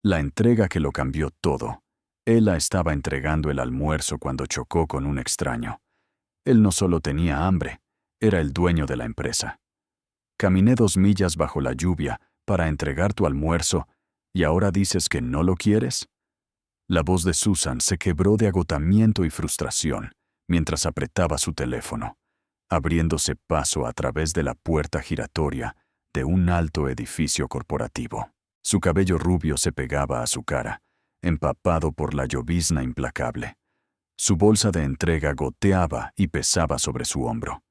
La entrega que lo cambió todo. Ella estaba entregando el almuerzo cuando chocó con un extraño. Él no solo tenía hambre, era el dueño de la empresa. Caminé 2 millas bajo la lluvia para entregar tu almuerzo, ¿y ahora dices que no lo quieres? La voz de Susan se quebró de agotamiento y frustración mientras apretaba su teléfono, abriéndose paso a través de la puerta giratoria de un alto edificio corporativo. Su cabello rubio se pegaba a su cara, empapado por la llovizna implacable. Su bolsa de entrega goteaba y pesaba sobre su hombro.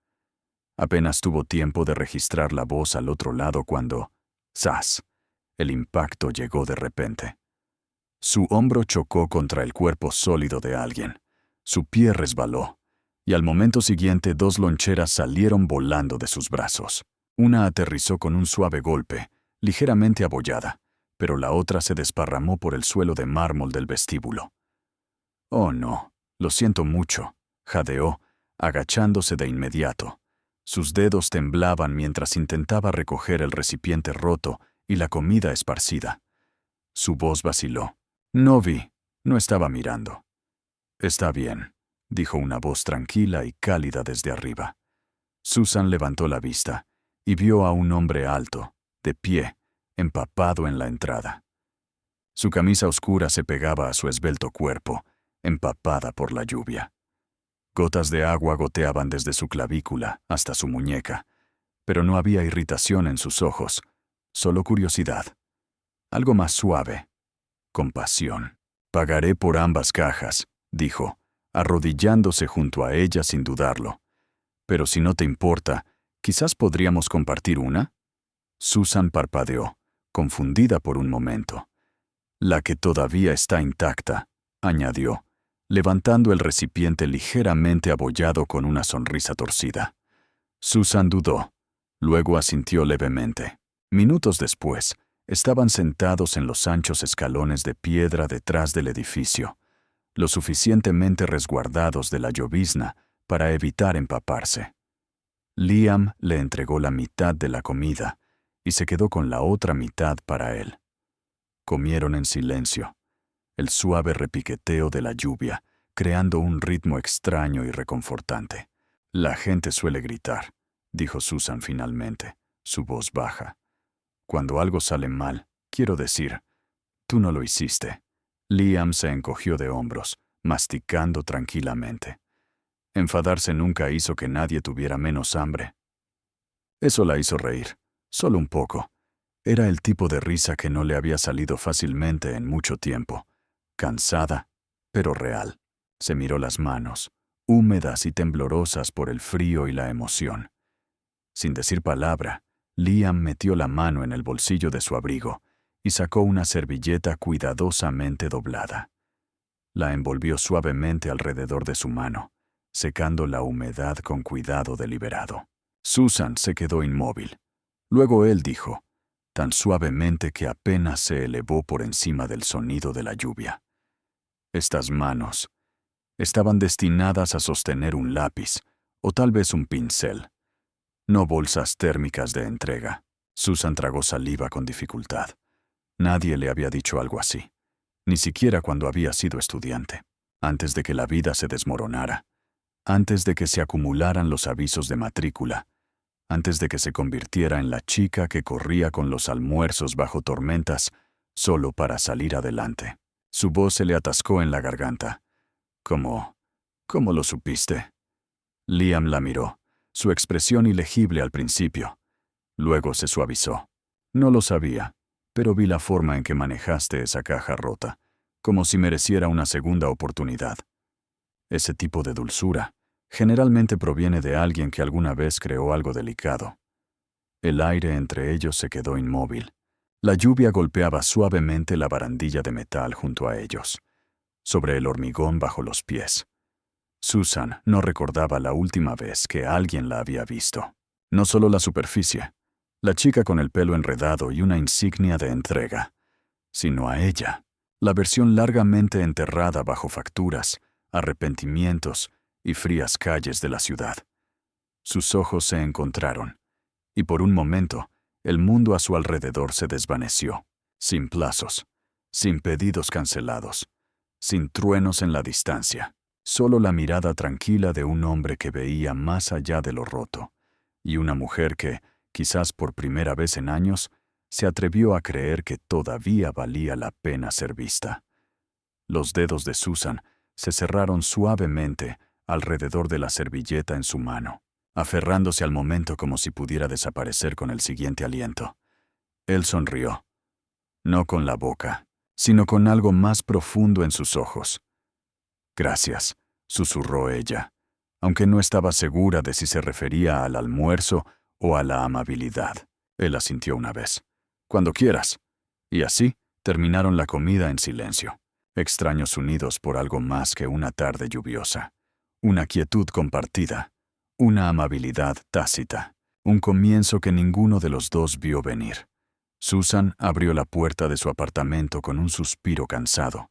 Apenas tuvo tiempo de registrar la voz al otro lado cuando, ¡zas!, el impacto llegó de repente. Su hombro chocó contra el cuerpo sólido de alguien. Su pie resbaló, y al momento siguiente 2 loncheras salieron volando de sus brazos. Una aterrizó con un suave golpe, ligeramente abollada, pero la otra se desparramó por el suelo de mármol del vestíbulo. «Oh, no, lo siento mucho», jadeó, agachándose de inmediato. Sus dedos temblaban mientras intentaba recoger el recipiente roto y la comida esparcida. Su voz vaciló. «No vi, no estaba mirando». «Está bien», dijo una voz tranquila y cálida desde arriba. Susan levantó la vista y vio a un hombre alto, de pie, empapado en la entrada. Su camisa oscura se pegaba a su esbelto cuerpo, empapada por la lluvia. Gotas de agua goteaban desde su clavícula hasta su muñeca, pero no había irritación en sus ojos, solo curiosidad. Algo más suave. Compasión. «Pagaré por ambas cajas», dijo, arrodillándose junto a ella sin dudarlo. «Pero si no te importa, quizás podríamos compartir una». Susan parpadeó, confundida por un momento. «La que todavía está intacta», añadió, levantando el recipiente ligeramente abollado con una sonrisa torcida. Susan dudó, luego asintió levemente. Minutos después, estaban sentados en los anchos escalones de piedra detrás del edificio, lo suficientemente resguardados de la llovizna para evitar empaparse. Liam le entregó la mitad de la comida y se quedó con la otra mitad para él. Comieron en silencio, el suave repiqueteo de la lluvia creando un ritmo extraño y reconfortante. «La gente suele gritar», dijo Susan finalmente, su voz baja. «Cuando algo sale mal, quiero decir, tú no lo hiciste». Liam se encogió de hombros, masticando tranquilamente. Enfadarse nunca hizo que nadie tuviera menos hambre. Eso la hizo reír, solo un poco. Era el tipo de risa que no le había salido fácilmente en mucho tiempo. Cansada, pero real. Se miró las manos, húmedas y temblorosas por el frío y la emoción. Sin decir palabra, Liam metió la mano en el bolsillo de su abrigo y sacó una servilleta cuidadosamente doblada. La envolvió suavemente alrededor de su mano, secando la humedad con cuidado deliberado. Susan se quedó inmóvil. Luego él dijo, tan suavemente que apenas se elevó por encima del sonido de la lluvia: «Estas manos estaban destinadas a sostener un lápiz, o tal vez un pincel, no bolsas térmicas de entrega». Susan tragó saliva con dificultad. Nadie le había dicho algo así, ni siquiera cuando había sido estudiante, antes de que la vida se desmoronara, antes de que se acumularan los avisos de matrícula, antes de que se convirtiera en la chica que corría con los almuerzos bajo tormentas solo para salir adelante. Su voz se le atascó en la garganta. «¿Cómo lo supiste?» Liam la miró, su expresión ilegible al principio. Luego se suavizó. «No lo sabía, pero vi la forma en que manejaste esa caja rota, como si mereciera una segunda oportunidad. Ese tipo de dulzura generalmente proviene de alguien que alguna vez creó algo delicado». El aire entre ellos se quedó inmóvil. La lluvia golpeaba suavemente la barandilla de metal junto a ellos, sobre el hormigón bajo los pies. Susan no recordaba la última vez que alguien la había visto. No solo la superficie, la chica con el pelo enredado y una insignia de entrega, sino a ella, la versión largamente enterrada bajo facturas, arrepentimientos y frías calles de la ciudad. Sus ojos se encontraron, y por un momento, el mundo a su alrededor se desvaneció, sin plazos, sin pedidos cancelados, sin truenos en la distancia, solo la mirada tranquila de un hombre que veía más allá de lo roto, y una mujer que, quizás por primera vez en años, se atrevió a creer que todavía valía la pena ser vista. Los dedos de Susan se cerraron suavemente alrededor de la servilleta en su mano, aferrándose al momento como si pudiera desaparecer con el siguiente aliento. Él sonrió, no con la boca, sino con algo más profundo en sus ojos. «Gracias», susurró ella, aunque no estaba segura de si se refería al almuerzo o a la amabilidad. Él asintió una vez. «Cuando quieras». Y así terminaron la comida en silencio, extraños unidos por algo más que una tarde lluviosa. Una quietud compartida, una amabilidad tácita, un comienzo que ninguno de los dos vio venir. Susan abrió la puerta de su apartamento con un suspiro cansado.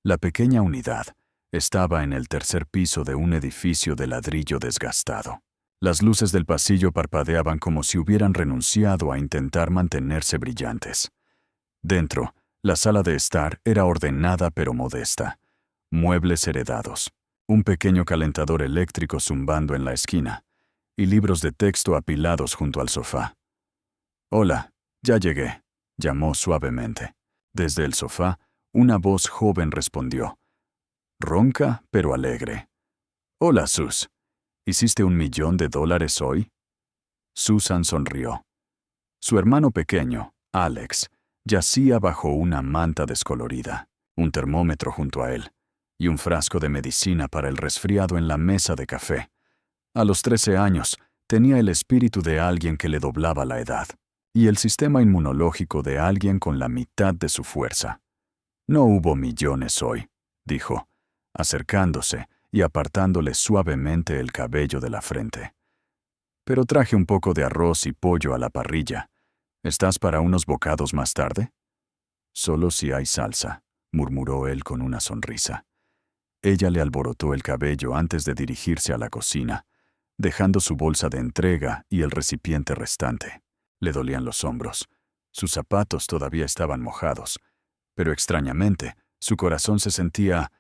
La pequeña unidad estaba en el tercer piso de un edificio de ladrillo desgastado. Las luces del pasillo parpadeaban como si hubieran renunciado a intentar mantenerse brillantes. Dentro, la sala de estar era ordenada pero modesta. Muebles heredados, un pequeño calentador eléctrico zumbando en la esquina, y libros de texto apilados junto al sofá. «Hola, ya llegué», llamó suavemente. Desde el sofá, una voz joven respondió, ronca pero alegre. «Hola, Sus. ¿Hiciste $1.000.000 hoy?» Susan sonrió. Su hermano pequeño, Alex, yacía bajo una manta descolorida, un termómetro junto a él, y un frasco de medicina para el resfriado en la mesa de café. A los 13 años, tenía el espíritu de alguien que le doblaba la edad, y el sistema inmunológico de alguien con la mitad de su fuerza. «No hubo millones hoy», dijo, acercándose y apartándole suavemente el cabello de la frente. «Pero traje un poco de arroz y pollo a la parrilla. ¿Estás para unos bocados más tarde?» «Solo si hay salsa», murmuró él con una sonrisa. Ella le alborotó el cabello antes de dirigirse a la cocina, dejando su bolsa de entrega y el recipiente restante. Le dolían los hombros. Sus zapatos todavía estaban mojados, pero extrañamente, su corazón se sentía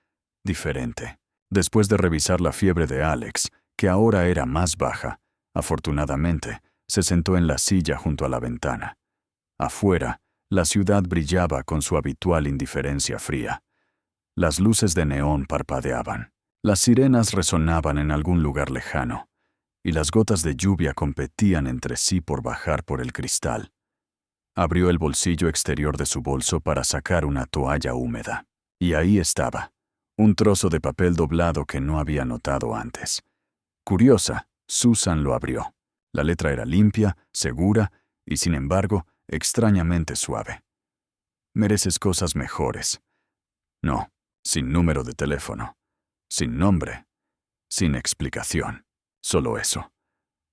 diferente. Después de revisar la fiebre de Alex, que ahora era más baja, afortunadamente, se sentó en la silla junto a la ventana. Afuera, la ciudad brillaba con su habitual indiferencia fría. Las luces de neón parpadeaban, las sirenas resonaban en algún lugar lejano, y las gotas de lluvia competían entre sí por bajar por el cristal. Abrió el bolsillo exterior de su bolso para sacar una toalla húmeda, y ahí estaba, un trozo de papel doblado que no había notado antes. Curiosa, Susan lo abrió. La letra era limpia, segura y, sin embargo, extrañamente suave. «Mereces cosas mejores». No, sin número de teléfono, sin nombre, sin explicación, solo eso.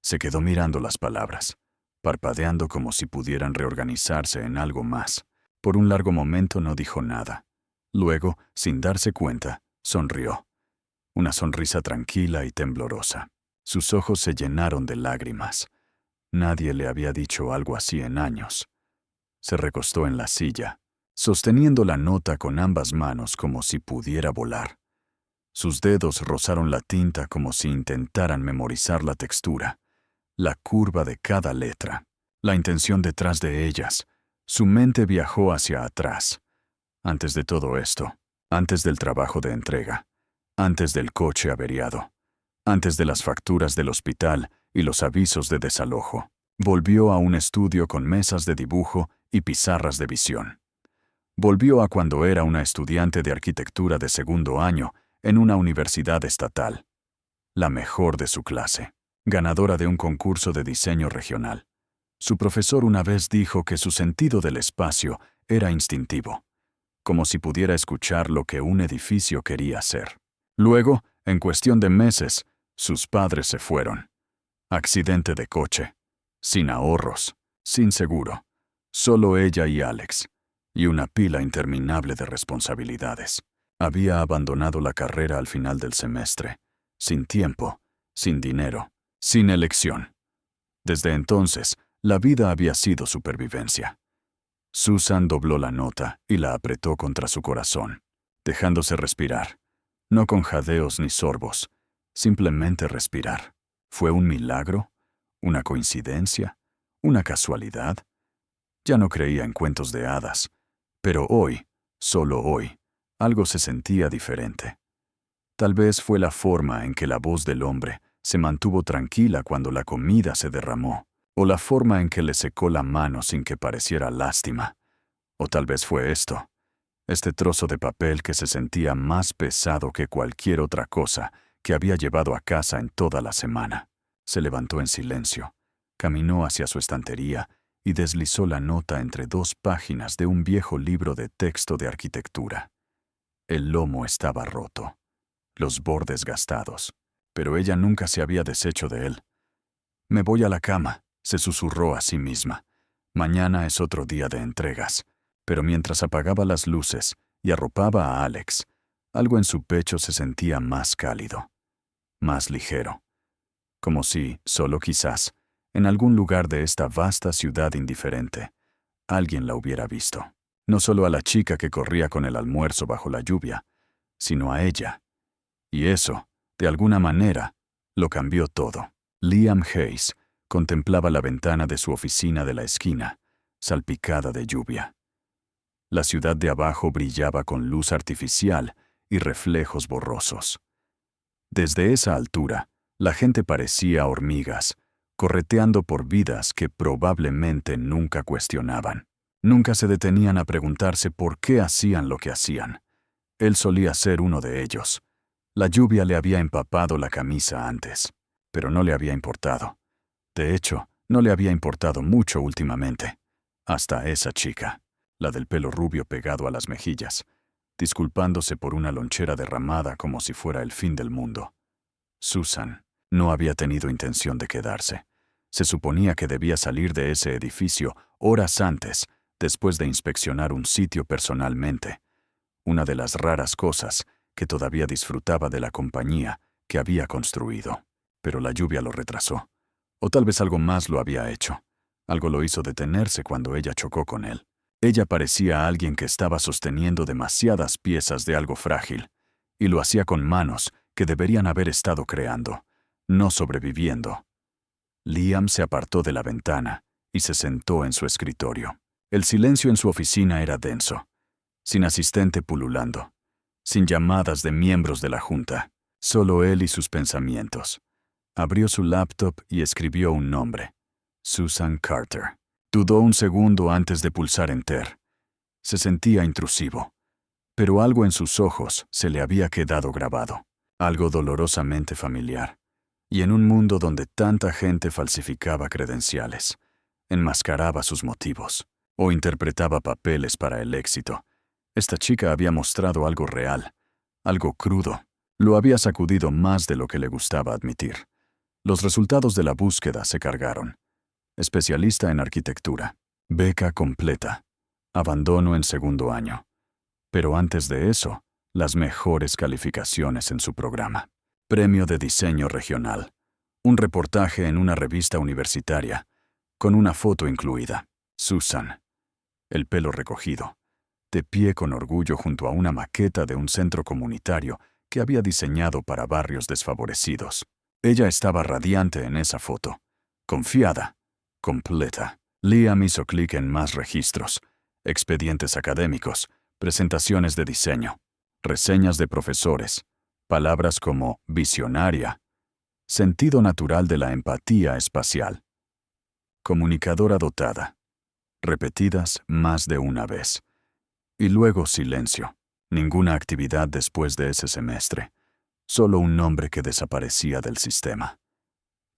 Se quedó mirando las palabras, parpadeando como si pudieran reorganizarse en algo más. Por un largo momento no dijo nada. Luego, sin darse cuenta, sonrió. Una sonrisa tranquila y temblorosa. Sus ojos se llenaron de lágrimas. Nadie le había dicho algo así en años. Se recostó en la silla, sosteniendo la nota con ambas manos como si pudiera volar. Sus dedos rozaron la tinta como si intentaran memorizar la textura, la curva de cada letra, la intención detrás de ellas. Su mente viajó hacia atrás. Antes de todo esto, antes del trabajo de entrega, antes del coche averiado, antes de las facturas del hospital y los avisos de desalojo, volvió a un estudio con mesas de dibujo y pizarras de visión. Volvió a cuando era una estudiante de arquitectura de segundo año en una universidad estatal, la mejor de su clase, ganadora de un concurso de diseño regional. Su profesor una vez dijo que su sentido del espacio era instintivo, como si pudiera escuchar lo que un edificio quería hacer. Luego, en cuestión de meses, sus padres se fueron. Accidente de coche, sin ahorros, sin seguro, solo ella y Alex, y una pila interminable de responsabilidades. Había abandonado la carrera al final del semestre, sin tiempo, sin dinero, sin elección. Desde entonces, la vida había sido supervivencia. Susan dobló la nota y la apretó contra su corazón, dejándose respirar, no con jadeos ni sorbos, simplemente respirar. ¿Fue un milagro? ¿Una coincidencia? ¿Una casualidad? Ya no creía en cuentos de hadas, pero hoy, solo hoy, algo se sentía diferente. Tal vez fue la forma en que la voz del hombre se mantuvo tranquila cuando la comida se derramó, o la forma en que le secó la mano sin que pareciera lástima. O tal vez fue esto, este trozo de papel que se sentía más pesado que cualquier otra cosa que había llevado a casa en toda la semana. Se levantó en silencio, caminó hacia su estantería y deslizó la nota entre 2 páginas de un viejo libro de texto de arquitectura. El lomo estaba roto, los bordes gastados, pero ella nunca se había deshecho de él. «Me voy a la cama», se susurró a sí misma. «Mañana es otro día de entregas». Pero mientras apagaba las luces y arropaba a Alex, algo en su pecho se sentía más cálido, más ligero, como si, solo quizás, en algún lugar de esta vasta ciudad indiferente, alguien la hubiera visto. No solo a la chica que corría con el almuerzo bajo la lluvia, sino a ella. Y eso, de alguna manera, lo cambió todo. Liam Hayes contemplaba la ventana de su oficina de la esquina, salpicada de lluvia. La ciudad de abajo brillaba con luz artificial y reflejos borrosos. Desde esa altura, la gente parecía hormigas, correteando por vidas que probablemente nunca cuestionaban. Nunca se detenían a preguntarse por qué hacían lo que hacían. Él solía ser uno de ellos. La lluvia le había empapado la camisa antes, pero no le había importado. De hecho, no le había importado mucho últimamente. Hasta esa chica, la del pelo rubio pegado a las mejillas, disculpándose por una lonchera derramada como si fuera el fin del mundo. Susan no había tenido intención de quedarse. Se suponía que debía salir de ese edificio horas antes, después de inspeccionar un sitio personalmente. Una de las raras cosas que todavía disfrutaba de la compañía que había construido. Pero la lluvia lo retrasó. O tal vez algo más lo había hecho. Algo lo hizo detenerse cuando ella chocó con él. Ella parecía alguien que estaba sosteniendo demasiadas piezas de algo frágil, y lo hacía con manos que deberían haber estado creando, no sobreviviendo. Liam se apartó de la ventana y se sentó en su escritorio. El silencio en su oficina era denso, sin asistente pululando, sin llamadas de miembros de la junta, solo él y sus pensamientos. Abrió su laptop y escribió un nombre: Susan Carter. Dudó un segundo antes de pulsar Enter. Se sentía intrusivo, pero algo en sus ojos se le había quedado grabado, algo dolorosamente familiar. Y en un mundo donde tanta gente falsificaba credenciales, enmascaraba sus motivos o interpretaba papeles para el éxito, esta chica había mostrado algo real, algo crudo. Lo había sacudido más de lo que le gustaba admitir. Los resultados de la búsqueda se cargaron. Especialista en arquitectura. Beca completa. Abandono en 2º año. Pero antes de eso, las mejores calificaciones en su programa. Premio de diseño regional. Un reportaje en una revista universitaria, con una foto incluida. Susan. El pelo recogido, de pie con orgullo junto a una maqueta de un centro comunitario que había diseñado para barrios desfavorecidos. Ella estaba radiante en esa foto, confiada, completa. Liam hizo clic en más registros, expedientes académicos, presentaciones de diseño, reseñas de profesores, palabras como visionaria, sentido natural de la empatía espacial, comunicadora dotada, repetidas más de una vez. Y luego silencio, ninguna actividad después de ese semestre, solo un nombre que desaparecía del sistema.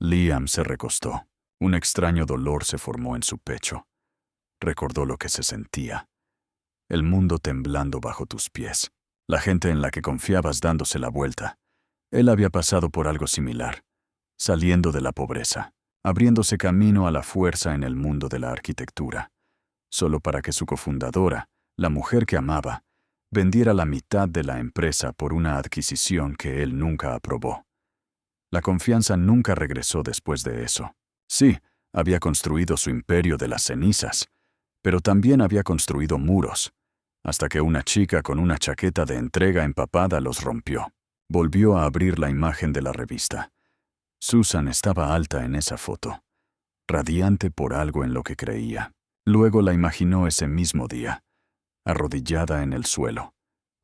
Liam se recostó. Un extraño dolor se formó en su pecho. Recordó lo que se sentía. El mundo temblando bajo tus pies. La gente en la que confiabas dándose la vuelta. Él había pasado por algo similar, saliendo de la pobreza, abriéndose camino a la fuerza en el mundo de la arquitectura, solo para que su cofundadora, la mujer que amaba, vendiera la mitad de la empresa por una adquisición que él nunca aprobó. La confianza nunca regresó después de eso. Sí, había construido su imperio de las cenizas, Pero también había construido muros, hasta que una chica con una chaqueta de entrega empapada los rompió. Volvió a abrir la imagen de la revista. Susan estaba alta en esa foto, radiante por algo en lo que creía. Luego la imaginó ese mismo día, arrodillada en el suelo,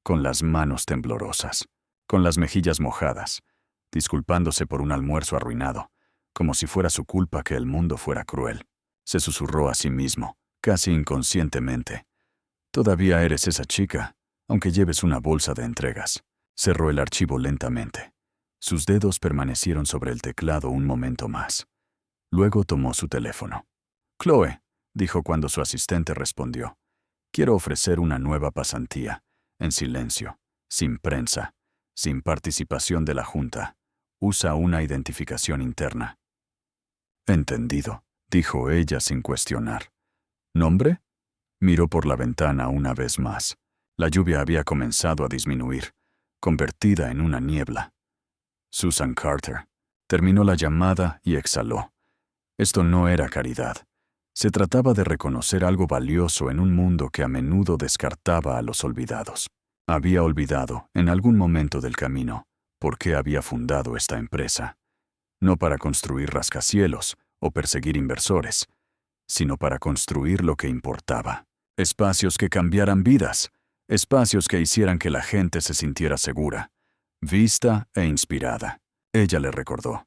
con las manos temblorosas, con las mejillas mojadas, disculpándose por un almuerzo arruinado, como si fuera su culpa que el mundo fuera cruel. Se susurró a sí mismo, casi inconscientemente: «Todavía eres esa chica, aunque lleves una bolsa de entregas». Cerró el archivo lentamente. Sus dedos permanecieron sobre el teclado un momento más. Luego tomó su teléfono. «Chloe», dijo cuando su asistente respondió, «quiero ofrecer una nueva pasantía, en silencio, sin prensa, sin participación de la junta. Usa una identificación interna». «Entendido», dijo ella sin cuestionar. «¿Nombre?» Miró por la ventana una vez más. La lluvia había comenzado a disminuir, convertida en una niebla. Susan Carter. Terminó la llamada y exhaló. Esto no era caridad. Se trataba de reconocer algo valioso en un mundo que a menudo descartaba a los olvidados. Había olvidado, en algún momento del camino, por qué había fundado esta empresa. No para construir rascacielos o perseguir inversores, sino para construir lo que importaba. Espacios que cambiaran vidas. Espacios que hicieran que la gente se sintiera segura, vista e inspirada. Ella le recordó.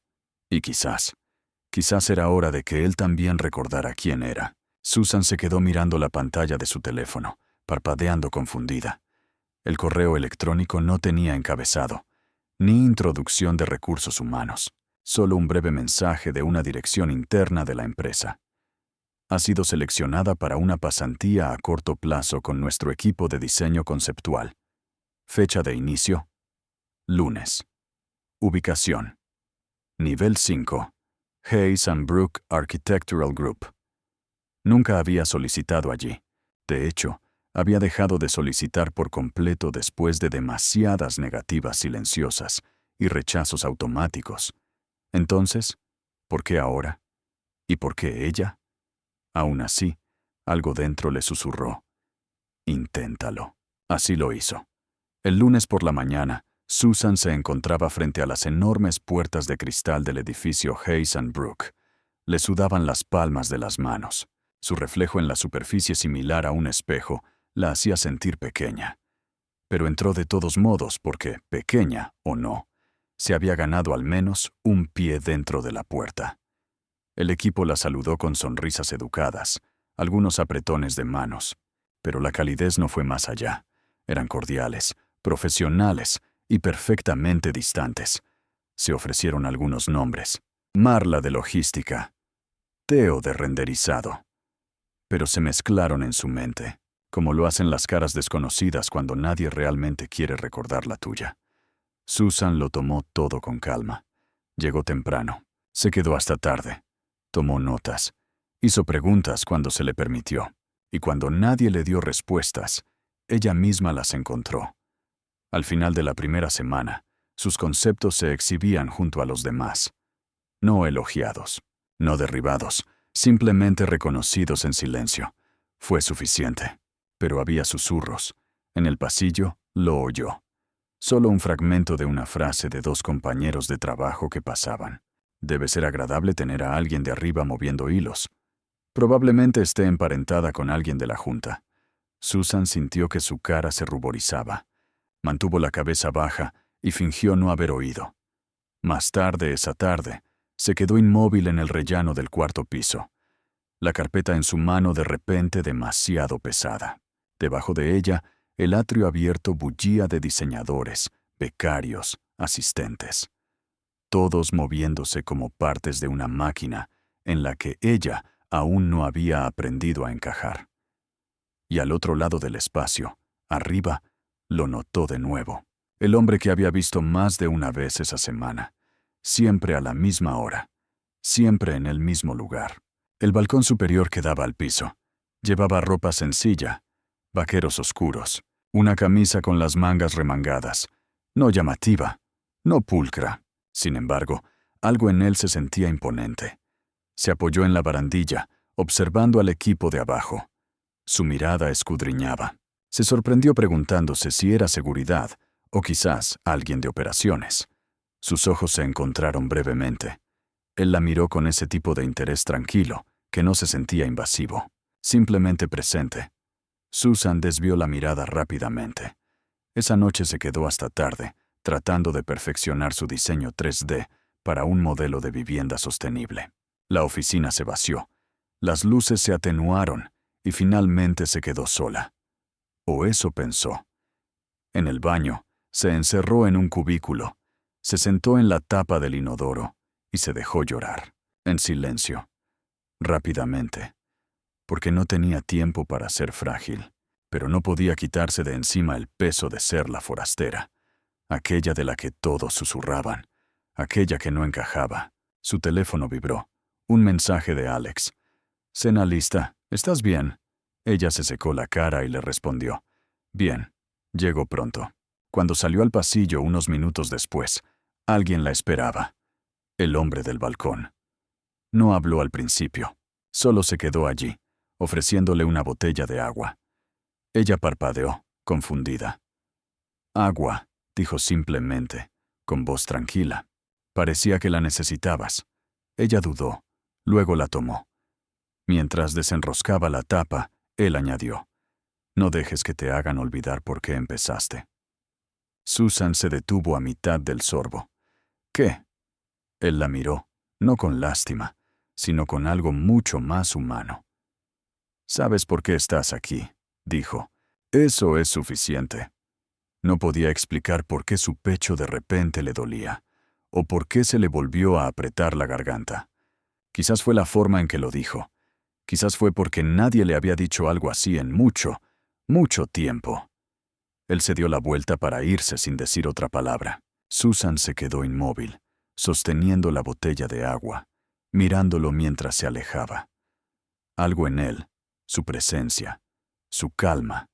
Y quizás era hora de que él también recordara quién era. Susan se quedó mirando la pantalla de su teléfono, parpadeando confundida. El correo electrónico no tenía encabezado, ni introducción de recursos humanos, solo un breve mensaje de una dirección interna de la empresa. «Ha sido seleccionada para una pasantía a corto plazo con nuestro equipo de diseño conceptual. Fecha de inicio: lunes. Ubicación: nivel 5, Hayes & Brook Architectural Group». Nunca había solicitado allí. De hecho, había dejado de solicitar por completo después de demasiadas negativas silenciosas y rechazos automáticos. Entonces, ¿por qué ahora? ¿Y por qué ella? Aún así, algo dentro le susurró: «Inténtalo». Así lo hizo. El lunes por la mañana, Susan se encontraba frente a las enormes puertas de cristal del edificio Hayes & Brook. Le sudaban las palmas de las manos. Su reflejo en la superficie, similar a un espejo, la hacía sentir pequeña. Pero entró de todos modos porque, pequeña o no, se había ganado al menos un pie dentro de la puerta. El equipo la saludó con sonrisas educadas, algunos apretones de manos, pero la calidez no fue más allá. Eran cordiales, profesionales y perfectamente distantes. Se ofrecieron algunos nombres: Marla de logística, Theo de renderizado. Pero se mezclaron en su mente, como lo hacen las caras desconocidas cuando nadie realmente quiere recordar la tuya. Susan lo tomó todo con calma. Llegó temprano, se quedó hasta tarde. Tomó notas, hizo preguntas cuando se le permitió, y cuando nadie le dio respuestas, ella misma las encontró. Al final de la primera semana, sus conceptos se exhibían junto a los demás. No elogiados, no derribados, simplemente reconocidos en silencio. Fue suficiente. Pero había susurros. En el pasillo lo oyó. Solo un fragmento de una frase de dos compañeros de trabajo que pasaban. «Debe ser agradable tener a alguien de arriba moviendo hilos. Probablemente esté emparentada con alguien de la junta». Susan sintió que su cara se ruborizaba. Mantuvo la cabeza baja y fingió no haber oído. Más tarde esa tarde, se quedó inmóvil en el rellano del cuarto piso. La carpeta en su mano de repente demasiado pesada. Debajo de ella, el atrio abierto bullía de diseñadores, becarios, asistentes. Todos moviéndose como partes de una máquina en la que ella aún no había aprendido a encajar. Y al otro lado del espacio, arriba, lo notó de nuevo. El hombre que había visto más de una vez esa semana. Siempre a la misma hora. Siempre en el mismo lugar. El balcón superior que daba al piso. Llevaba ropa sencilla, vaqueros oscuros, una camisa con las mangas remangadas. No llamativa, no pulcra. Sin embargo, algo en él se sentía imponente. Se apoyó en la barandilla, observando al equipo de abajo. Su mirada escudriñaba. Se sorprendió preguntándose si era seguridad o quizás alguien de operaciones. Sus ojos se encontraron brevemente. Él la miró con ese tipo de interés tranquilo, que no se sentía invasivo, simplemente presente. Susan desvió la mirada rápidamente. Esa noche se quedó hasta tarde, tratando de perfeccionar su diseño 3D para un modelo de vivienda sostenible. La oficina se vació. Las luces se atenuaron y finalmente se quedó sola. O eso pensó. En el baño, se encerró en un cubículo, se sentó en la tapa del inodoro y se dejó llorar, en silencio, rápidamente, porque no tenía tiempo para ser frágil, pero no podía quitarse de encima el peso de ser la forastera, aquella de la que todos susurraban, aquella que no encajaba. Su teléfono vibró. Un mensaje de Alex. «Cena lista. ¿Estás bien?» Ella se secó la cara y le respondió. «Bien. Llego pronto». Cuando salió al pasillo unos minutos después, alguien la esperaba. El hombre del balcón. No habló al principio. Solo se quedó allí, ofreciéndole una botella de agua. Ella parpadeó, confundida. «Agua», dijo simplemente, con voz tranquila. Parecía que la necesitabas. Ella dudó. Luego la tomó. Mientras desenroscaba la tapa, él añadió. «No dejes que te hagan olvidar por qué empezaste». Susan se detuvo a mitad del sorbo. «¿Qué?» Él la miró, no con lástima, sino con algo mucho más humano. «¿Sabes por qué estás aquí?», dijo. «Eso es suficiente». No podía explicar por qué su pecho de repente le dolía, o por qué se le volvió a apretar la garganta. Quizás fue la forma en que lo dijo. Quizás fue porque nadie le había dicho algo así en mucho, mucho tiempo. Él se dio la vuelta para irse sin decir otra palabra. Susan se quedó inmóvil, sosteniendo la botella de agua, mirándolo mientras se alejaba. Algo en él, su presencia, su calma,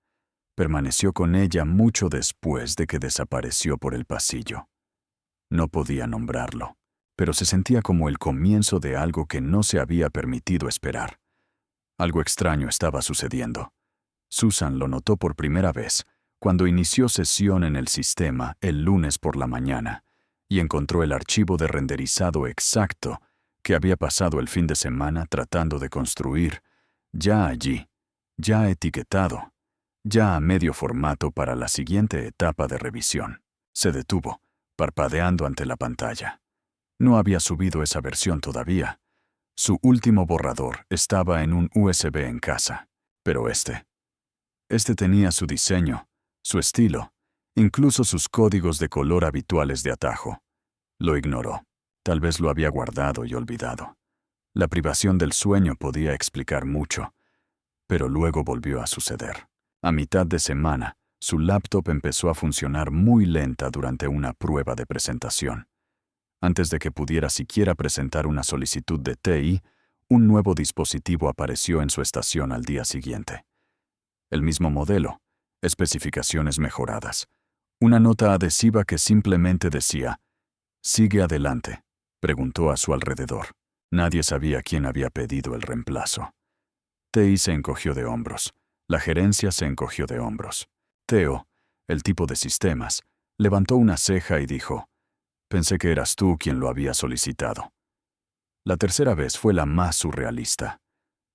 permaneció con ella mucho después de que desapareció por el pasillo. No podía nombrarlo, pero se sentía como el comienzo de algo que no se había permitido esperar. Algo extraño estaba sucediendo. Susan lo notó por primera vez cuando inició sesión en el sistema el lunes por la mañana y encontró el archivo de renderizado exacto que había pasado el fin de semana tratando de construir, ya allí, ya etiquetado, ya a medio formato para la siguiente etapa de revisión. Se detuvo, parpadeando ante la pantalla. No había subido esa versión todavía. Su último borrador estaba en un USB en casa, pero este tenía su diseño, su estilo, incluso sus códigos de color habituales de atajo. Lo ignoró. Tal vez lo había guardado y olvidado. La privación del sueño podía explicar mucho, pero luego volvió a suceder. A mitad de semana, su laptop empezó a funcionar muy lenta durante una prueba de presentación. Antes de que pudiera siquiera presentar una solicitud de TI, un nuevo dispositivo apareció en su estación al día siguiente. El mismo modelo, especificaciones mejoradas. Una nota adhesiva que simplemente decía, «Sigue adelante», preguntó a su alrededor. Nadie sabía quién había pedido el reemplazo. TI se encogió de hombros. La gerencia se encogió de hombros. Theo, el tipo de sistemas, levantó una ceja y dijo, «Pensé que eras tú quien lo había solicitado». La tercera vez fue la más surrealista.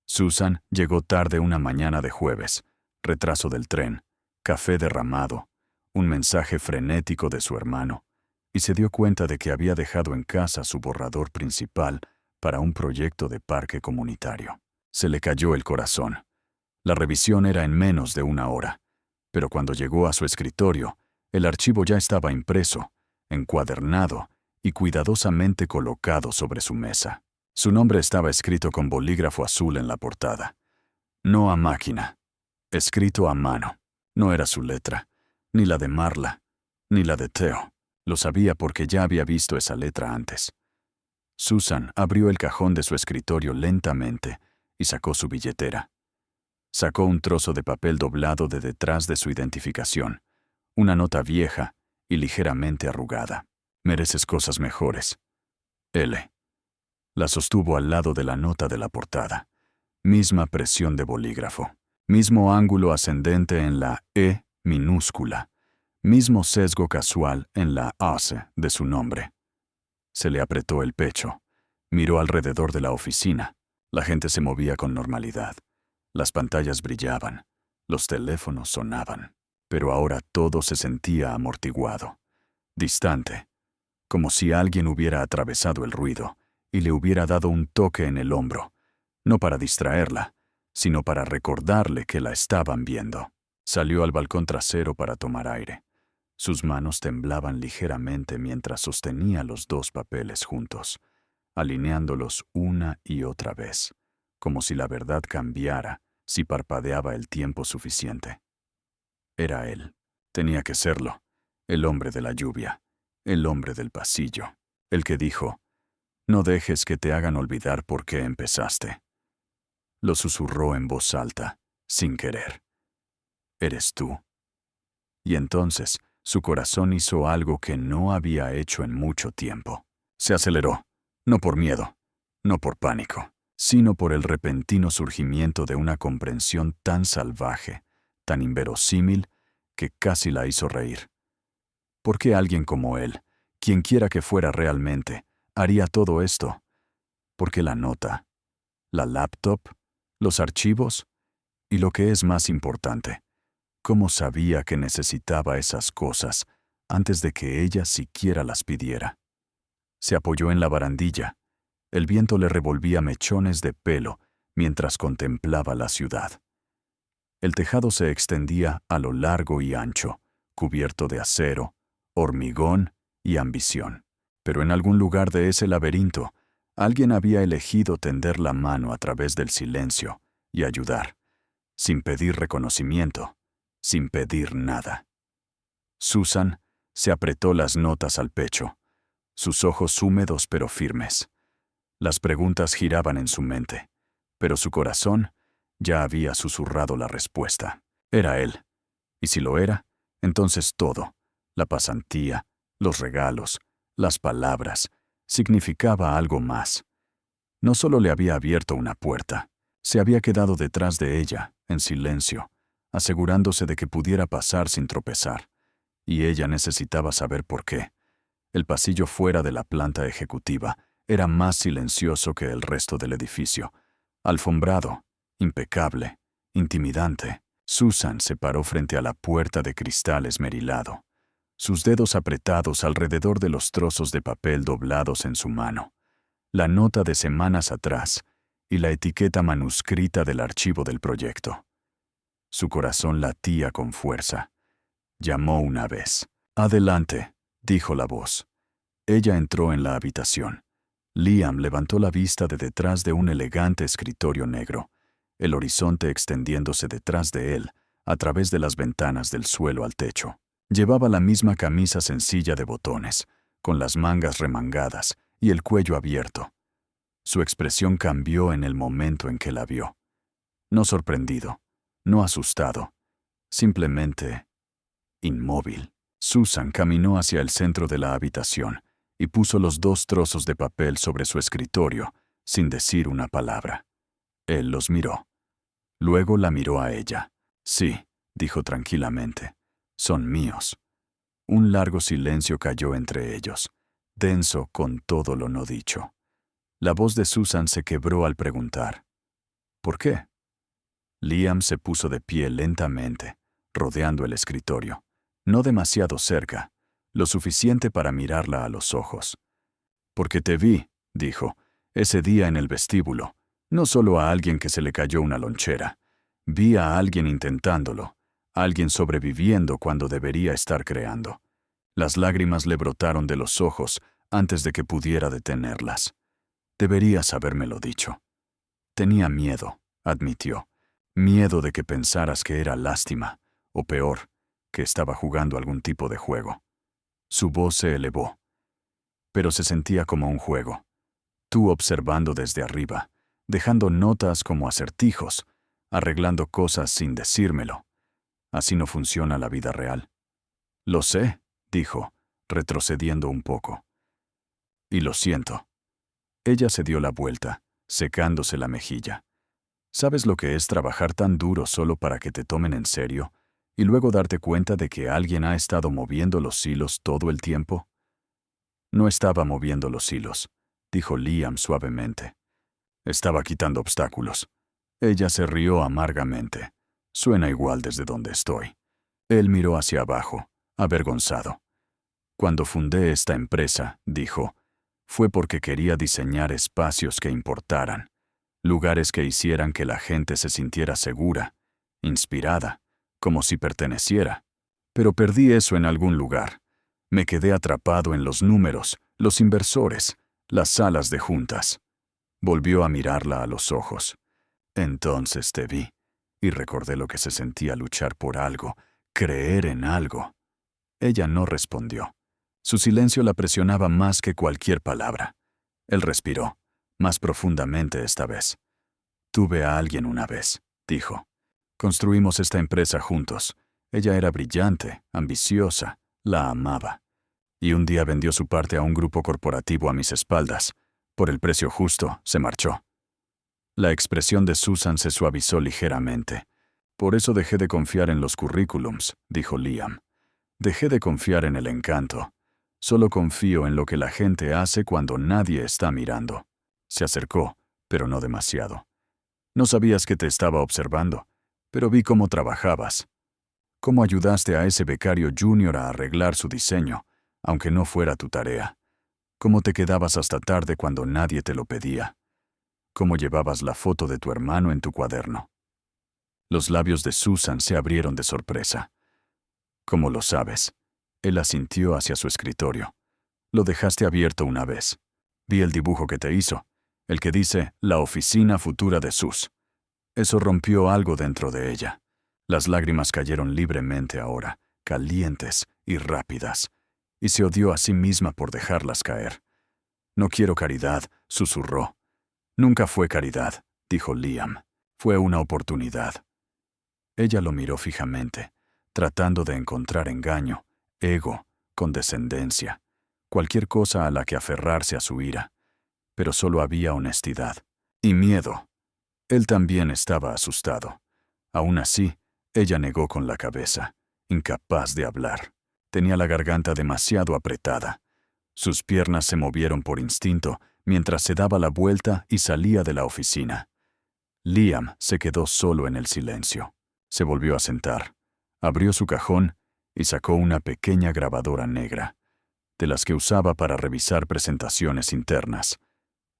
Susan llegó tarde una mañana de jueves, retraso del tren, café derramado, un mensaje frenético de su hermano, y se dio cuenta de que había dejado en casa su borrador principal para un proyecto de parque comunitario. Se le cayó el corazón. La revisión era en menos de una hora, pero cuando llegó a su escritorio, el archivo ya estaba impreso, encuadernado y cuidadosamente colocado sobre su mesa. Su nombre estaba escrito con bolígrafo azul en la portada. No a máquina, escrito a mano. No era su letra, ni la de Marla, ni la de Theo. Lo sabía porque ya había visto esa letra antes. Susan abrió el cajón de su escritorio lentamente y sacó su billetera. Sacó un trozo de papel doblado de detrás de su identificación, una nota vieja y ligeramente arrugada. «Mereces cosas mejores. L». La sostuvo al lado de la nota de la portada. Misma presión de bolígrafo. Mismo ángulo ascendente en la E minúscula. Mismo sesgo casual en la ACE de su nombre. Se le apretó el pecho. Miró alrededor de la oficina. La gente se movía con normalidad. Las pantallas brillaban. Los teléfonos sonaban. Pero ahora todo se sentía amortiguado. Distante. Como si alguien hubiera atravesado el ruido y le hubiera dado un toque en el hombro. No para distraerla, sino para recordarle que la estaban viendo. Salió al balcón trasero para tomar aire. Sus manos temblaban ligeramente mientras sostenía los dos papeles juntos, alineándolos una y otra vez, como si la verdad cambiara si parpadeaba el tiempo suficiente. Era él. Tenía que serlo. El hombre de la lluvia. El hombre del pasillo. El que dijo, «No dejes que te hagan olvidar por qué empezaste». Lo susurró en voz alta, sin querer. «Eres tú». Y entonces, su corazón hizo algo que no había hecho en mucho tiempo. Se aceleró, no por miedo, no por pánico, sino por el repentino surgimiento de una comprensión tan salvaje, tan inverosímil, que casi la hizo reír. ¿Por qué alguien como él, quienquiera que fuera realmente, haría todo esto? ¿Por qué la nota, la laptop, los archivos? Y lo que es más importante, ¿cómo sabía que necesitaba esas cosas antes de que ella siquiera las pidiera? Se apoyó en la barandilla. El viento le revolvía mechones de pelo mientras contemplaba la ciudad. El tejado se extendía a lo largo y ancho, cubierto de acero, hormigón y ambición. Pero en algún lugar de ese laberinto, alguien había elegido tender la mano a través del silencio y ayudar, sin pedir reconocimiento, sin pedir nada. Susan se apretó las notas al pecho, sus ojos húmedos pero firmes. Las preguntas giraban en su mente, pero su corazón ya había susurrado la respuesta. Era él. Y si lo era, entonces todo, la pasantía, los regalos, las palabras, significaba algo más. No solo le había abierto una puerta, se había quedado detrás de ella, en silencio, asegurándose de que pudiera pasar sin tropezar. Y ella necesitaba saber por qué. El pasillo fuera de la planta ejecutiva era más silencioso que el resto del edificio. Alfombrado, impecable, intimidante. Susan se paró frente a la puerta de cristal esmerilado, sus dedos apretados alrededor de los trozos de papel doblados en su mano, la nota de semanas atrás y la etiqueta manuscrita del archivo del proyecto. Su corazón latía con fuerza. Llamó una vez. «Adelante», dijo la voz. Ella entró en la habitación. Liam levantó la vista de detrás de un elegante escritorio negro, el horizonte extendiéndose detrás de él, a través de las ventanas del suelo al techo. Llevaba la misma camisa sencilla de botones, con las mangas remangadas y el cuello abierto. Su expresión cambió en el momento en que la vio. No sorprendido, no asustado, simplemente inmóvil. Susan caminó hacia el centro de la habitación y puso los dos trozos de papel sobre su escritorio, sin decir una palabra. Él los miró. Luego la miró a ella. «Sí», dijo tranquilamente, «son míos». Un largo silencio cayó entre ellos, denso con todo lo no dicho. La voz de Susan se quebró al preguntar, «¿Por qué?». Liam se puso de pie lentamente, rodeando el escritorio, no demasiado cerca, lo suficiente para mirarla a los ojos. «Porque te vi», dijo, «ese día en el vestíbulo. No solo a alguien que se le cayó una lonchera. Vi a alguien intentándolo, alguien sobreviviendo cuando debería estar creando». Las lágrimas le brotaron de los ojos antes de que pudiera detenerlas. «Deberías habérmelo dicho». «Tenía miedo», admitió. «Miedo de que pensaras que era lástima, o peor, que estaba jugando algún tipo de juego». Su voz se elevó. «Pero se sentía como un juego. Tú observando desde arriba, dejando notas como acertijos, arreglando cosas sin decírmelo. Así no funciona la vida real». «Lo sé», dijo, retrocediendo un poco. «Y lo siento». Ella se dio la vuelta, secándose la mejilla. ¿Sabes lo que es trabajar tan duro solo para que te tomen en serio y luego darte cuenta de que alguien ha estado moviendo los hilos todo el tiempo? No estaba moviendo los hilos, dijo Liam suavemente. Estaba quitando obstáculos. Ella se rió amargamente. Suena igual desde donde estoy. Él miró hacia abajo, avergonzado. Cuando fundé esta empresa, dijo, fue porque quería diseñar espacios que importaran, lugares que hicieran que la gente se sintiera segura, inspirada, como si perteneciera. Pero perdí eso en algún lugar. Me quedé atrapado en los números, los inversores, las salas de juntas. Volvió a mirarla a los ojos. Entonces te vi, y recordé lo que se sentía luchar por algo, creer en algo. Ella no respondió. Su silencio la presionaba más que cualquier palabra. Él respiró, más profundamente esta vez. Tuve a alguien una vez, dijo. Construimos esta empresa juntos. Ella era brillante, ambiciosa, la amaba. Y un día vendió su parte a un grupo corporativo a mis espaldas. Por el precio justo, se marchó. La expresión de Susan se suavizó ligeramente. Por eso dejé de confiar en los currículums, dijo Liam. Dejé de confiar en el encanto. Solo confío en lo que la gente hace cuando nadie está mirando. Se acercó, pero no demasiado. No sabías que te estaba observando, pero vi cómo trabajabas. Cómo ayudaste a ese becario junior a arreglar su diseño, aunque no fuera tu tarea. Cómo te quedabas hasta tarde cuando nadie te lo pedía. Cómo llevabas la foto de tu hermano en tu cuaderno. Los labios de Susan se abrieron de sorpresa. ¿Cómo lo sabes? Él asintió hacia su escritorio. Lo dejaste abierto una vez. Vi el dibujo que te hizo, el que dice «La oficina futura de Sus». Eso rompió algo dentro de ella. Las lágrimas cayeron libremente ahora, calientes y rápidas, y se odió a sí misma por dejarlas caer. «No quiero caridad», susurró. «Nunca fue caridad», dijo Liam. «Fue una oportunidad». Ella lo miró fijamente, tratando de encontrar engaño, ego, condescendencia, cualquier cosa a la que aferrarse a su ira. Pero solo había honestidad y miedo. Él también estaba asustado. Aún así, ella negó con la cabeza, incapaz de hablar. Tenía la garganta demasiado apretada. Sus piernas se movieron por instinto mientras se daba la vuelta y salía de la oficina. Liam se quedó solo en el silencio. Se volvió a sentar, abrió su cajón y sacó una pequeña grabadora negra, de las que usaba para revisar presentaciones internas.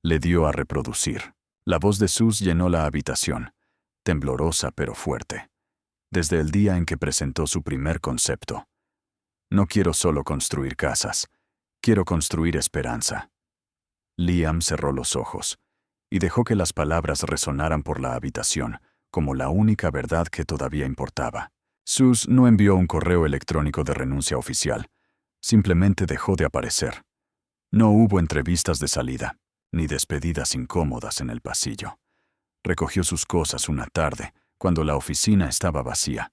Le dio a reproducir. La voz de Sus llenó la habitación, temblorosa pero fuerte, desde el día en que presentó su primer concepto. No quiero solo construir casas, quiero construir esperanza. Liam cerró los ojos y dejó que las palabras resonaran por la habitación como la única verdad que todavía importaba. Sus no envió un correo electrónico de renuncia oficial, simplemente dejó de aparecer. No hubo entrevistas de salida, ni despedidas incómodas en el pasillo. Recogió sus cosas una tarde, cuando la oficina estaba vacía.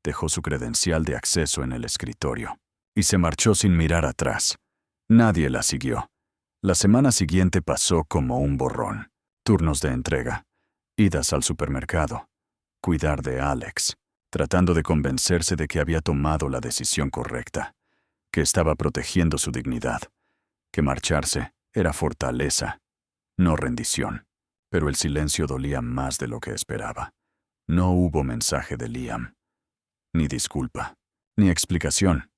Dejó su credencial de acceso en el escritorio y se marchó sin mirar atrás. Nadie la siguió. La semana siguiente pasó como un borrón. Turnos de entrega, idas al supermercado, cuidar de Alex, tratando de convencerse de que había tomado la decisión correcta, que estaba protegiendo su dignidad, que marcharse era fortaleza, no rendición. Pero el silencio dolía más de lo que esperaba. No hubo mensaje de Liam, ni disculpa, ni explicación,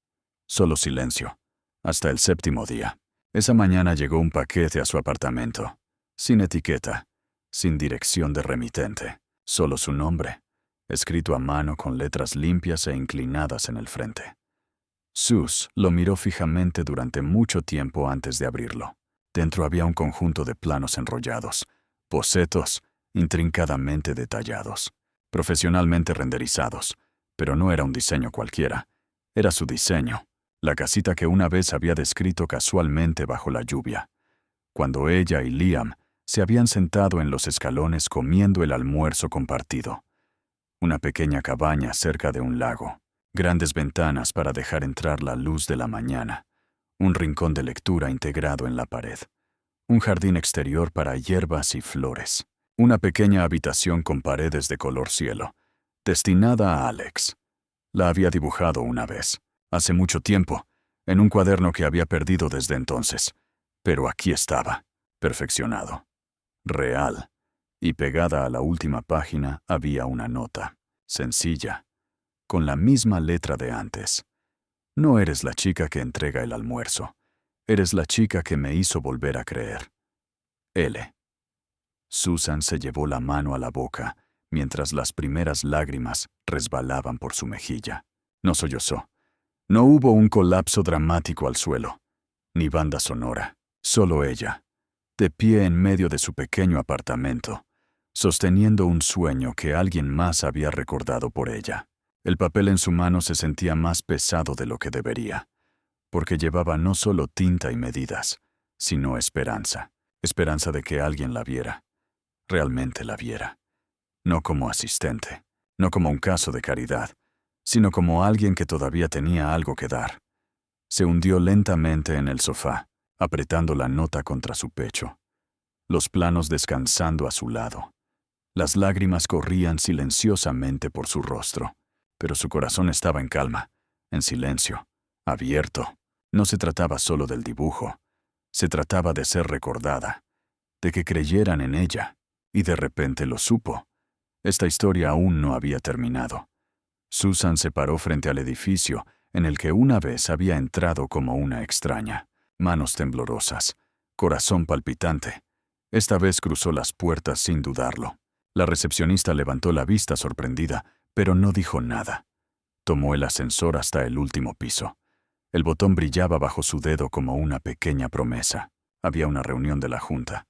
solo silencio, hasta el séptimo día. Esa mañana llegó un paquete a su apartamento, sin etiqueta, sin dirección de remitente, solo su nombre, escrito a mano con letras limpias e inclinadas en el frente. Sus lo miró fijamente durante mucho tiempo antes de abrirlo. Dentro había un conjunto de planos enrollados, bocetos intrincadamente detallados, profesionalmente renderizados, pero no era un diseño cualquiera, era su diseño, la casita que una vez había descrito casualmente bajo la lluvia, cuando ella y Liam se habían sentado en los escalones comiendo el almuerzo compartido. Una pequeña cabaña cerca de un lago, grandes ventanas para dejar entrar la luz de la mañana, un rincón de lectura integrado en la pared, un jardín exterior para hierbas y flores, Una pequeña habitación con paredes de color cielo, destinada a Alex. La había dibujado una vez, hace mucho tiempo, en un cuaderno que había perdido desde entonces. Pero aquí estaba, perfeccionado, real, y pegada a la última página había una nota, sencilla, con la misma letra de antes. No eres la chica que entrega el almuerzo. Eres la chica que me hizo volver a creer. L. Susan se llevó la mano a la boca, mientras las primeras lágrimas resbalaban por su mejilla. No sollozó. No hubo un colapso dramático al suelo, ni banda sonora. Solo ella, de pie en medio de su pequeño apartamento, sosteniendo un sueño que alguien más había recordado por ella. El papel en su mano se sentía más pesado de lo que debería, porque llevaba no solo tinta y medidas, sino esperanza. Esperanza de que alguien la viera, realmente la viera. No como asistente, no como un caso de caridad, sino como alguien que todavía tenía algo que dar. Se hundió lentamente en el sofá, apretando la nota contra su pecho, los planos descansando a su lado. Las lágrimas corrían silenciosamente por su rostro, pero su corazón estaba en calma, en silencio, abierto. No se trataba solo del dibujo, se trataba de ser recordada, de que creyeran en ella, y de repente lo supo. Esta historia aún no había terminado. Susan se paró frente al edificio en el que una vez había entrado como una extraña. Manos temblorosas, corazón palpitante. Esta vez cruzó las puertas sin dudarlo. La recepcionista levantó la vista sorprendida, pero no dijo nada. Tomó el ascensor hasta el último piso. El botón brillaba bajo su dedo como una pequeña promesa. Había una reunión de la junta.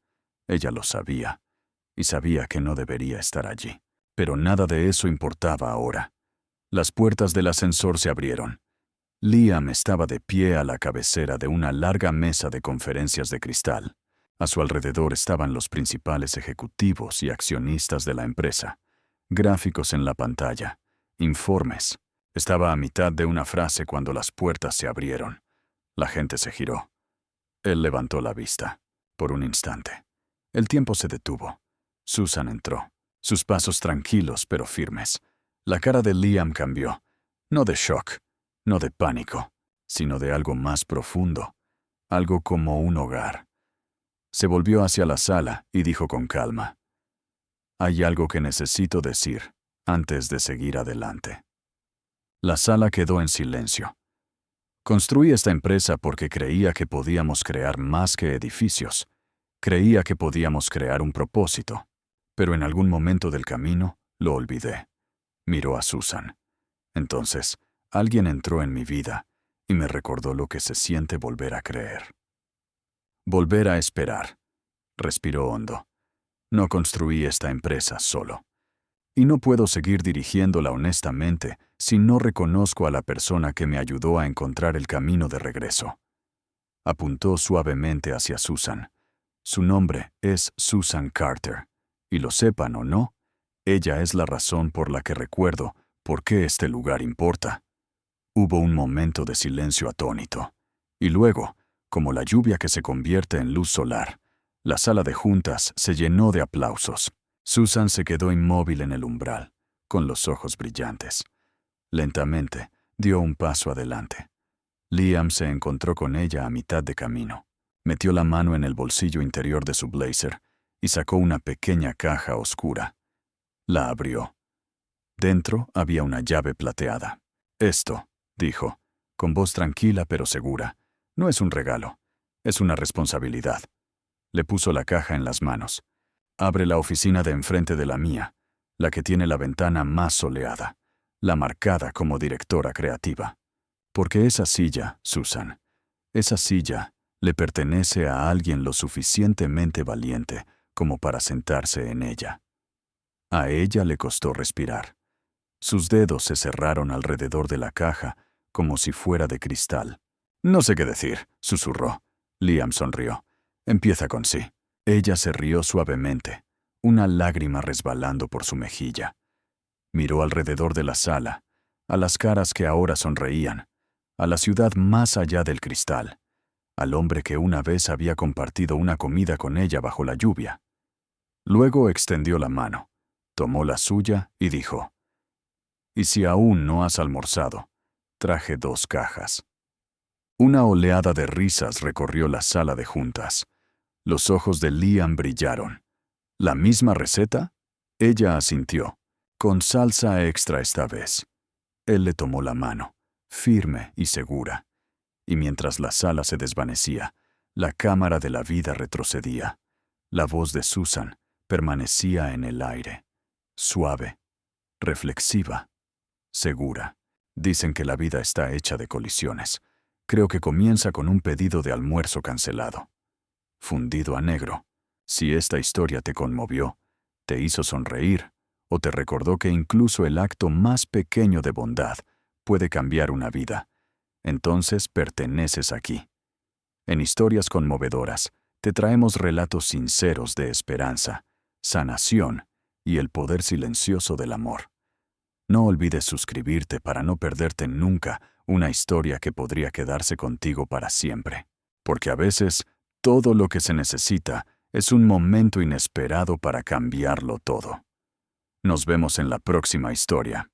Ella lo sabía, y sabía que no debería estar allí. Pero nada de eso importaba ahora. Las puertas del ascensor se abrieron. Liam estaba de pie a la cabecera de una larga mesa de conferencias de cristal. A su alrededor estaban los principales ejecutivos y accionistas de la empresa. Gráficos en la pantalla. Informes. Estaba a mitad de una frase cuando las puertas se abrieron. La gente se giró. Él levantó la vista. Por un instante. El tiempo se detuvo. Susan entró. Sus pasos tranquilos pero firmes. La cara de Liam cambió. No de shock, no de pánico, sino de algo más profundo. Algo como un hogar. Se volvió hacia la sala y dijo con calma: «Hay algo que necesito decir antes de seguir adelante». La sala quedó en silencio. Construí esta empresa porque creía que podíamos crear más que edificios. Creía que podíamos crear un propósito. Pero en algún momento del camino lo olvidé. Miró a Susan. Entonces, alguien entró en mi vida y me recordó lo que se siente volver a creer. Volver a esperar. Respiró hondo. No construí esta empresa solo. Y no puedo seguir dirigiéndola honestamente si no reconozco a la persona que me ayudó a encontrar el camino de regreso. Apuntó suavemente hacia Susan. Su nombre es Susan Carter. Y lo sepan o no, ella es la razón por la que recuerdo por qué este lugar importa. Hubo un momento de silencio atónito. Y luego, como la lluvia que se convierte en luz solar, la sala de juntas se llenó de aplausos. Susan se quedó inmóvil en el umbral, con los ojos brillantes. Lentamente, dio un paso adelante. Liam se encontró con ella a mitad de camino. Metió la mano en el bolsillo interior de su blazer y sacó una pequeña caja oscura. La abrió. Dentro había una llave plateada. «Esto», dijo, con voz tranquila pero segura, «no es un regalo, es una responsabilidad». Le puso la caja en las manos. «Abre la oficina de enfrente de la mía, la que tiene la ventana más soleada, la marcada como directora creativa. Porque esa silla, Susan, esa silla le pertenece a alguien lo suficientemente valiente como para sentarse en ella». A ella le costó respirar. Sus dedos se cerraron alrededor de la caja como si fuera de cristal. «No sé qué decir», susurró. Liam sonrió. «Empieza con sí». Ella se rió suavemente, una lágrima resbalando por su mejilla. Miró alrededor de la sala, a las caras que ahora sonreían, a la ciudad más allá del cristal, al hombre que una vez había compartido una comida con ella bajo la lluvia. Luego extendió la mano, tomó la suya y dijo, «Y si aún no has almorzado, traje 2 cajas». Una oleada de risas recorrió la sala de juntas. Los ojos de Liam brillaron. ¿La misma receta? Ella asintió, con salsa extra esta vez. Él le tomó la mano, firme y segura. Y mientras la sala se desvanecía, la cámara de la vida retrocedía. La voz de Susan permanecía en el aire, suave, reflexiva, segura. Dicen que la vida está hecha de colisiones. Creo que comienza con un pedido de almuerzo cancelado. Fundido a negro. Si esta historia te conmovió, te hizo sonreír, o te recordó que incluso el acto más pequeño de bondad puede cambiar una vida, entonces perteneces aquí. En Historias Conmovedoras, te traemos relatos sinceros de esperanza, sanación y el poder silencioso del amor. No olvides suscribirte para no perderte nunca una historia que podría quedarse contigo para siempre. Porque a veces, todo lo que se necesita es un momento inesperado para cambiarlo todo. Nos vemos en la próxima historia.